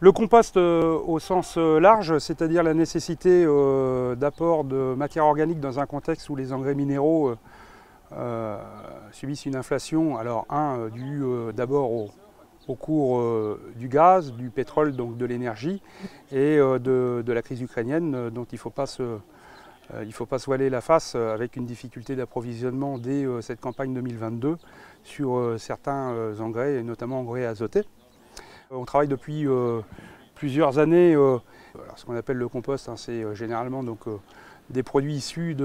Le compost au sens large, c'est-à-dire la nécessité d'apport de matière organique dans un contexte où les engrais minéraux subissent une inflation, alors dû d'abord au cours du gaz, du pétrole, donc de l'énergie, et de la crise ukrainienne dont il ne faut pas se voiler la face avec une difficulté d'approvisionnement dès cette campagne 2022 sur certains engrais, et notamment engrais azotés. On travaille depuis plusieurs années. Ce qu'on appelle le compost, c'est généralement des produits issus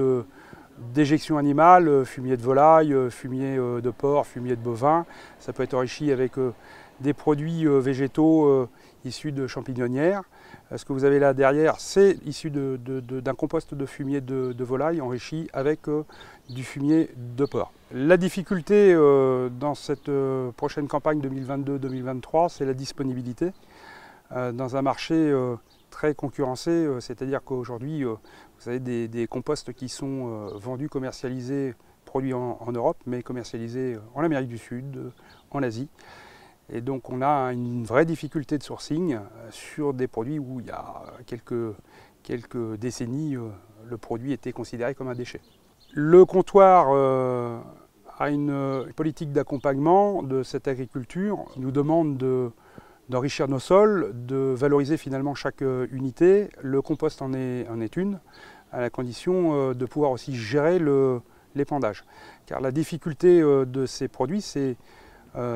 d'éjection animale, fumier de volaille, fumier de porc, fumier de bovin. Ça peut être enrichi avec des produits végétaux issus de champignonnières. Ce que vous avez là derrière, c'est issu d'un compost de fumier de volaille enrichi avec du fumier de porc. La difficulté dans cette prochaine campagne 2022-2023, c'est la disponibilité dans un marché très concurrencé, c'est-à-dire qu'aujourd'hui, vous avez des composts qui sont vendus, commercialisés, produits en Europe, mais commercialisés en Amérique du Sud, en Asie. Et donc on a une vraie difficulté de sourcing sur des produits où il y a quelques décennies, le produit était considéré comme un déchet. Le comptoir a une politique d'accompagnement de cette agriculture qui nous demande d'enrichir nos sols, de valoriser finalement chaque unité. Le compost en est une, à la condition de pouvoir aussi gérer l'épandage. Car la difficulté de ces produits, c'est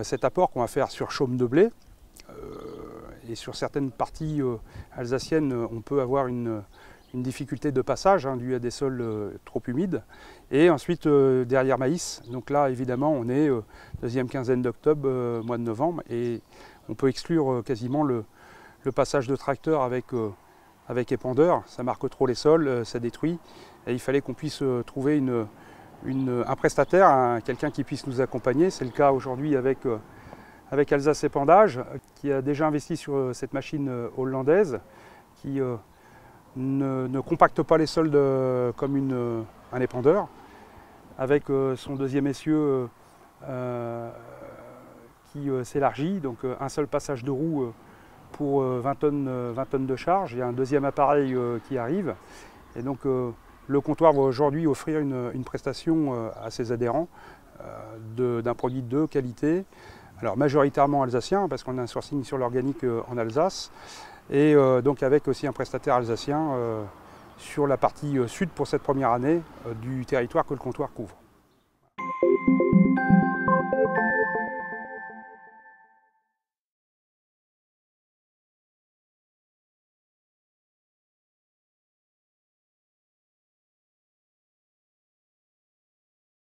cet apport qu'on va faire sur chaume de blé. Et sur certaines parties alsaciennes, on peut avoir une difficulté de passage due à des sols trop humides. Et ensuite, derrière maïs, donc là évidemment on est deuxième quinzaine d'octobre, mois de novembre, et on peut exclure quasiment le passage de tracteur avec épandeur. Ça marque trop les sols, ça détruit. Et il fallait qu'on puisse trouver un prestataire, quelqu'un qui puisse nous accompagner. C'est le cas aujourd'hui avec Alsace Épandage, qui a déjà investi sur cette machine hollandaise, qui ne compacte pas les sols comme un épandeur, avec son deuxième essieu qui s'élargit, donc un seul passage de roue pour 20 tonnes de charge, et un deuxième appareil qui arrive. Et donc le comptoir va aujourd'hui offrir une prestation à ses adhérents d'un produit de qualité, alors majoritairement alsacien, parce qu'on a un sourcing sur l'organique en Alsace, et donc avec aussi un prestataire alsacien sur la partie sud pour cette première année du territoire que le comptoir couvre.